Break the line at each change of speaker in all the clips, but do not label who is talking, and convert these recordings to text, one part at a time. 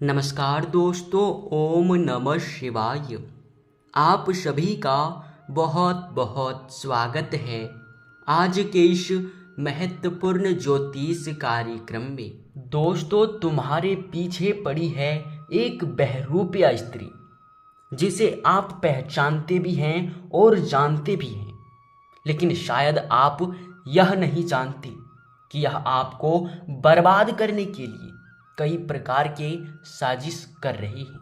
नमस्कार दोस्तों, ओम नमः शिवाय। आप सभी का बहुत बहुत स्वागत है आज के इस महत्वपूर्ण ज्योतिष कार्यक्रम में। दोस्तों, तुम्हारे पीछे पड़ी है एक बहरूपिया स्त्री जिसे आप पहचानते भी हैं और जानते भी हैं, लेकिन शायद आप यह नहीं जानते कि यह आपको बर्बाद करने के लिए कई प्रकार के साजिश कर रही है।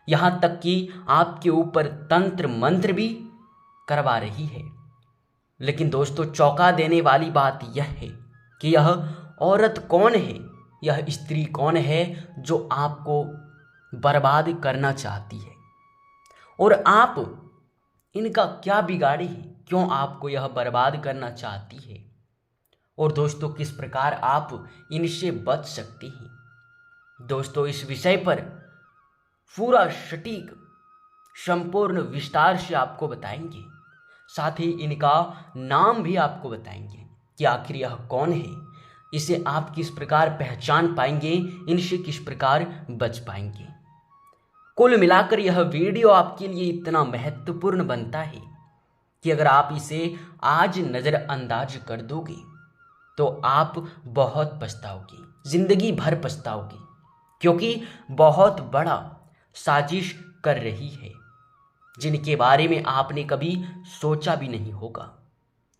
यहाँ तक कि आपके ऊपर तंत्र मंत्र भी करवा रही है। लेकिन दोस्तों, चौंका देने वाली बात यह है कि यह औरत कौन है, यह स्त्री कौन है जो आपको बर्बाद करना चाहती है, और आप इनका क्या बिगाड़े हैं, क्यों आपको यह बर्बाद करना चाहती है, और दोस्तों किस प्रकार आप इनसे बच सकते हैं। दोस्तों, इस विषय पर पूरा सटीक संपूर्ण विस्तार से आपको बताएंगे। साथ ही इनका नाम भी आपको बताएंगे कि आखिर यह कौन है, इसे आप किस प्रकार पहचान पाएंगे, इनसे किस प्रकार बच पाएंगे। कुल मिलाकर यह वीडियो आपके लिए इतना महत्वपूर्ण बनता है कि अगर आप इसे आज नज़रअंदाज कर दोगे तो आप बहुत पछताओगे, जिंदगी भर पछताओगे, क्योंकि बहुत बड़ा साजिश कर रही है जिनके बारे में आपने कभी सोचा भी नहीं होगा।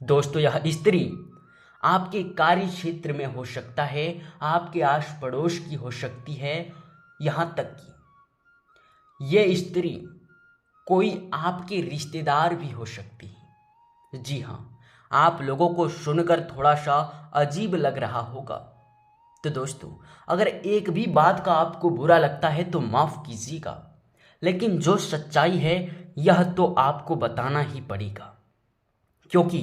दोस्तों, यह स्त्री आपके कार्य क्षेत्र में हो सकता है, आपके आस पड़ोस की हो सकती है, यहाँ तक कि ये स्त्री कोई आपके रिश्तेदार भी हो सकती है। जी हाँ, आप लोगों को सुनकर थोड़ा सा अजीब लग रहा होगा। तो दोस्तों, अगर एक भी बात का आपको बुरा लगता है तो माफ़ कीजिएगा, लेकिन जो सच्चाई है यह तो आपको बताना ही पड़ेगा, क्योंकि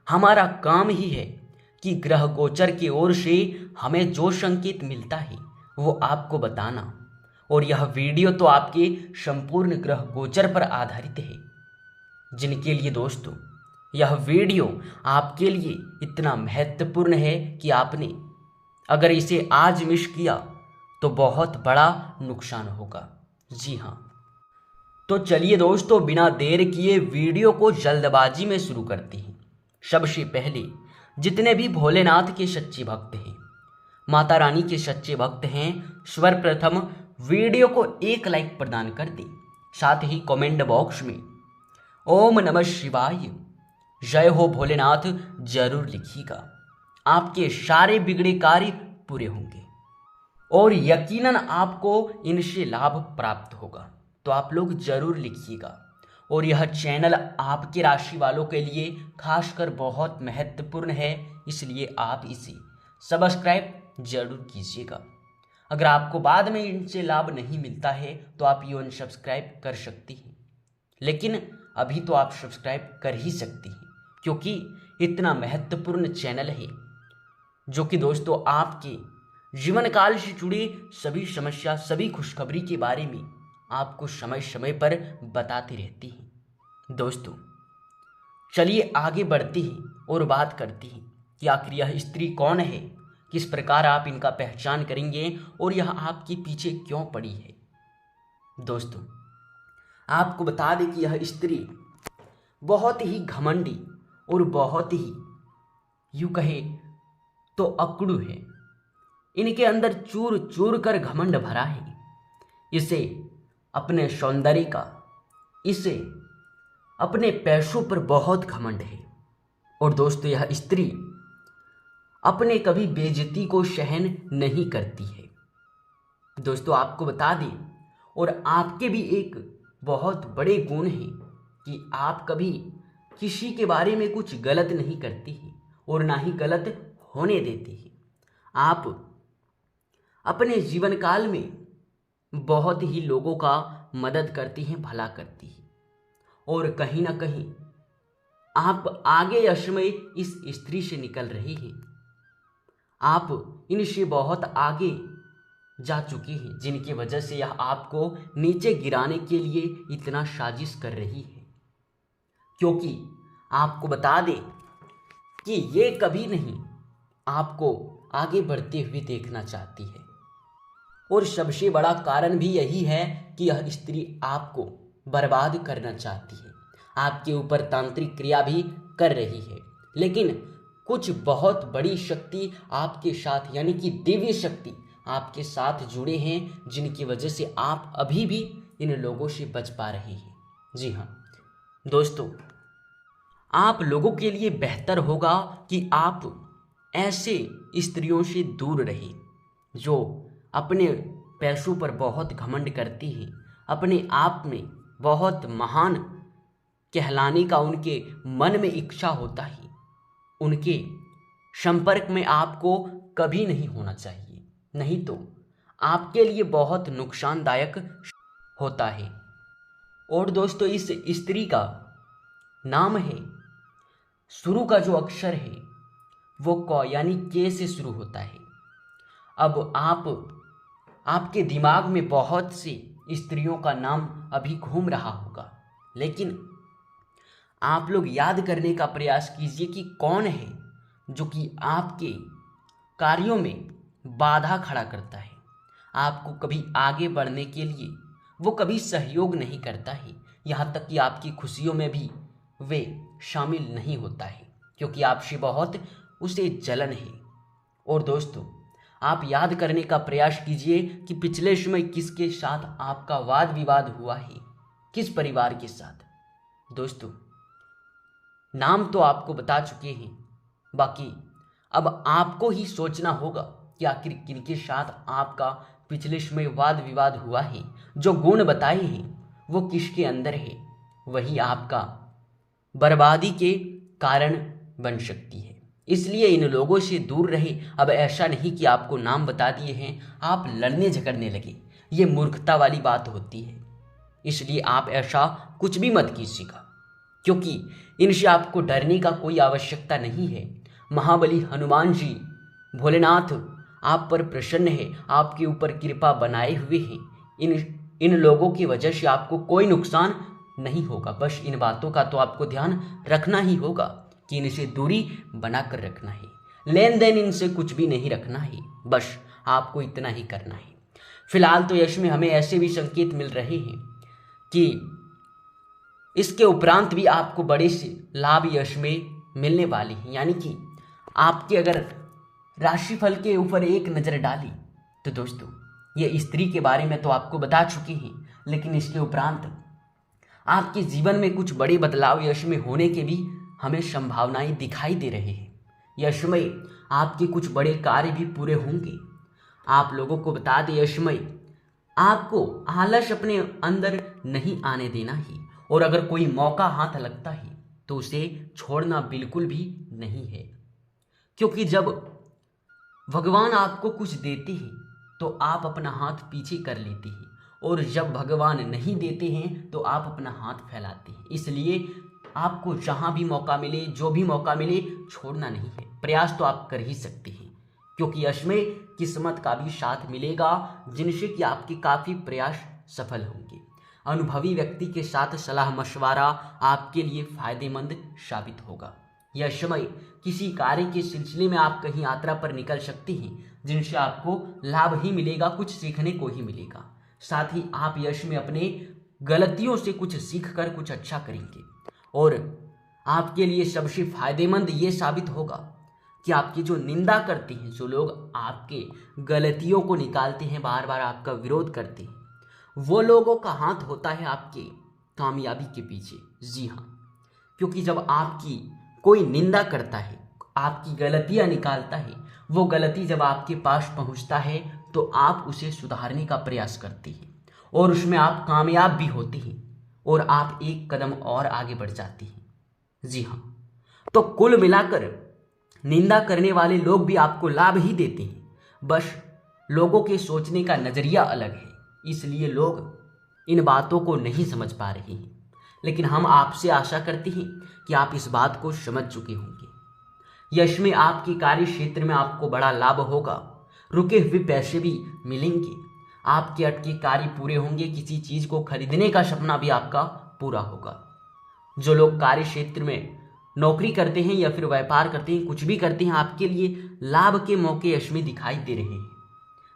हमारा काम ही है कि ग्रह गोचर की ओर से हमें जो संकेत मिलता है वो आपको बताना। और यह वीडियो तो आपके संपूर्ण ग्रह गोचर पर आधारित है, जिनके लिए दोस्तों यह वीडियो आपके लिए इतना महत्वपूर्ण है कि आपने अगर इसे आज मिस किया तो बहुत बड़ा नुकसान होगा। जी हाँ, तो चलिए दोस्तों, बिना देर किए वीडियो को जल्दबाजी में शुरू करते हैं। सबसे पहले जितने भी भोलेनाथ के सच्चे भक्त हैं, माता रानी के सच्चे भक्त हैं, सर्वप्रथम वीडियो को एक लाइक प्रदान कर दें। साथ ही कमेंट बॉक्स में ओम नमः शिवाय, जय हो भोलेनाथ जरूर लिखिएगा। आपके सारे बिगड़े कार्य पूरे होंगे और यकीनन आपको इनसे लाभ प्राप्त होगा। तो आप लोग जरूर लिखिएगा। और यह चैनल आपके राशि वालों के लिए खासकर बहुत महत्वपूर्ण है, इसलिए आप इसे सब्सक्राइब जरूर कीजिएगा। अगर आपको बाद में इनसे लाभ नहीं मिलता है तो आप ये अनसब्सक्राइब कर सकती हैं, लेकिन अभी तो आप सब्सक्राइब कर ही सकती हैं, क्योंकि इतना महत्वपूर्ण चैनल है जो कि दोस्तों आपके जीवन काल से जुड़ी सभी समस्या, सभी खुशखबरी के बारे में आपको समय समय पर बताती रहती है। दोस्तों, चलिए आगे बढ़ते हैं और बात करते हैं कि आखिर यह स्त्री कौन है, किस प्रकार आप इनका पहचान करेंगे और यह आपके पीछे क्यों पड़ी है। दोस्तों, आपको बता दें कि यह स्त्री बहुत ही घमंडी और बहुत ही यूं कहे तो अकड़ू है। इनके अंदर चूर चूर कर घमंड भरा है। इसे अपने सौंदर्य का, इसे अपने पैसों पर बहुत घमंड है। और दोस्तों, यह स्त्री अपने कभी बेइज्जती को सहन नहीं करती है। दोस्तों, आपको बता दें, और आपके भी एक बहुत बड़े गुण हैं कि आप कभी किसी के बारे में कुछ गलत नहीं करती हैं और ना ही गलत होने देती हैं। आप अपने जीवन काल में बहुत ही लोगों का मदद करती हैं, भला करती हैं, और कहीं ना कहीं आप आगे यश में इस स्त्री से निकल रही हैं। आप इनसे बहुत आगे जा चुकी हैं, जिनकी वजह से यह आपको नीचे गिराने के लिए इतना साजिश कर रही है। क्योंकि आपको बता दें कि ये कभी नहीं आपको आगे बढ़ते हुए देखना चाहती है। और सबसे बड़ा कारण भी यही है कि यह स्त्री आपको बर्बाद करना चाहती है, आपके ऊपर तांत्रिक क्रिया भी कर रही है। लेकिन कुछ बहुत बड़ी शक्ति आपके साथ, यानी कि दिव्य शक्ति आपके साथ जुड़े हैं, जिनकी वजह से आप अभी भी इन लोगों से बच पा रहे हैं। जी हाँ दोस्तों, आप लोगों के लिए बेहतर होगा कि आप ऐसे स्त्रियों से दूर रहें जो अपने पैसों पर बहुत घमंड करती हैं, अपने आप में बहुत महान कहलाने का उनके मन में इच्छा होता है। उनके संपर्क में आपको कभी नहीं होना चाहिए, नहीं तो आपके लिए बहुत नुकसानदायक होता है। और दोस्तों, इस स्त्री का नाम है, शुरू का जो अक्षर है वो क यानी के से शुरू होता है। अब आपके दिमाग में बहुत सी स्त्रियों का नाम अभी घूम रहा होगा, लेकिन आप लोग याद करने का प्रयास कीजिए कि कौन है जो कि आपके कार्यों में बाधा खड़ा करता है, आपको कभी आगे बढ़ने के लिए वो कभी सहयोग नहीं करता है, यहाँ तक कि आपकी खुशियों में भी वे शामिल नहीं होता है, क्योंकि आपसे बहुत उसे जलन है। और दोस्तों, आप याद करने का प्रयास कीजिए कि पिछले समय किसके साथ आपका वाद विवाद हुआ है, किस परिवार के साथ। दोस्तों, नाम तो आपको बता चुके हैं, बाकी अब आपको ही सोचना होगा कि आखिर किनके साथ आपका पिछले समय वाद विवाद हुआ है। जो गुण बताए हैं वो किसके अंदर है, वही आपका बर्बादी के कारण बन सकती है। इसलिए इन लोगों से दूर रहे। अब ऐसा नहीं कि आपको नाम बता दिए हैं आप लड़ने झगड़ने लगे, ये मूर्खता वाली बात होती है। इसलिए आप ऐसा कुछ भी मत कीजिएगा, क्योंकि इनसे आपको डरने का कोई आवश्यकता नहीं है। महाबली हनुमान जी, भोलेनाथ आप पर प्रसन्न है, आपके ऊपर कृपा बनाए हुए हैं। इन लोगों की वजह से आपको कोई नुकसान नहीं होगा। बस इन बातों का तो आपको ध्यान रखना ही होगा कि इनसे दूरी बना कर रखना है, लेन देन इनसे कुछ भी नहीं रखना है, बस आपको इतना ही करना है। फिलहाल तो यश में हमें ऐसे भी संकेत मिल रहे हैं कि इसके उपरांत भी आपको बड़े से लाभ यश में मिलने वाले हैं। यानी कि आपके अगर राशिफल के ऊपर एक नज़र डाली तो दोस्तों, ये स्त्री के बारे में तो आपको बता चुके हैं, लेकिन इसके उपरांत आपके जीवन में कुछ बड़े बदलाव यश में होने के भी हमें संभावनाएं दिखाई दे रहे हैं। यश में आपके कुछ बड़े कार्य भी पूरे होंगे। आप लोगों को बता दें, यश में आपको आलस अपने अंदर नहीं आने देना है, और अगर कोई मौका हाथ लगता है तो उसे छोड़ना बिल्कुल भी नहीं है, क्योंकि जब भगवान आपको कुछ देते हैं तो आप अपना हाथ पीछे कर लेते हैं, और जब भगवान नहीं देते हैं तो आप अपना हाथ फैलाते हैं। इसलिए आपको जहाँ भी मौका मिले, जो भी मौका मिले, छोड़ना नहीं है। प्रयास तो आप कर ही सकते हैं, क्योंकि यश में किस्मत का भी साथ मिलेगा, जिनसे कि आपके काफ़ी प्रयास सफल होंगे। अनुभवी व्यक्ति के साथ सलाह मशवरा आपके लिए फायदेमंद साबित होगा। यह समय किसी कार्य के सिलसिले में आप कहीं यात्रा पर निकल सकते हैं, जिनसे आपको लाभ ही मिलेगा, कुछ सीखने को ही मिलेगा। साथ ही आप यश में अपने गलतियों से कुछ सीख कर कुछ अच्छा करेंगे, और आपके लिए सबसे फायदेमंद ये साबित होगा कि आपकी जो निंदा करते हैं, जो लोग आपके गलतियों को निकालते हैं, बार बार आपका विरोध करते हैं, वो लोगों का हाथ होता है आपके कामयाबी के पीछे। जी हाँ, क्योंकि जब आपकी कोई निंदा करता है, आपकी गलतियां निकालता है, वो गलती जब आपके पास पहुंचता है तो आप उसे सुधारने का प्रयास करते हैं, और उसमें आप कामयाब भी होते हैं, और आप एक कदम और आगे बढ़ जाते हैं। जी हाँ, तो कुल मिलाकर निंदा करने वाले लोग भी आपको लाभ ही देते हैं, बस लोगों के सोचने का नज़रिया अलग है, इसलिए लोग इन बातों को नहीं समझ पा रहे हैं। लेकिन हम आपसे आशा करते हैं कि आप इस बात को समझ चुके होंगे। यश में आपके कार्य क्षेत्र में आपको बड़ा लाभ होगा, रुके हुए पैसे भी मिलेंगे, आपके अटके कार्य पूरे होंगे, किसी चीज़ को खरीदने का सपना भी आपका पूरा होगा। जो लोग कार्य क्षेत्र में नौकरी करते हैं या फिर व्यापार करते हैं, कुछ भी करते हैं, आपके लिए लाभ के मौके यश में दिखाई दे रहे हैं।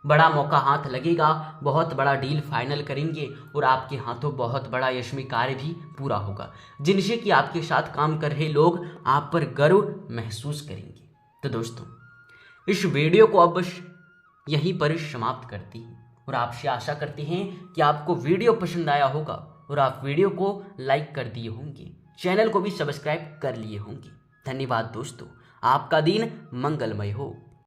बड़ा मौका हाथ लगेगा, बहुत बड़ा डील फाइनल करेंगे और आपके हाथों बहुत बड़ा यशस्वी कार्य भी पूरा होगा, जिनसे कि आपके साथ काम कर रहे लोग आप पर गर्व महसूस करेंगे। तो दोस्तों, इस वीडियो को अब यहीं पर समाप्त करते हैं और आपसे आशा करते हैं कि आपको वीडियो पसंद आया होगा और आप वीडियो को लाइक कर दिए होंगे, चैनल को भी सब्सक्राइब कर लिए होंगे। धन्यवाद दोस्तों, आपका दिन मंगलमय हो।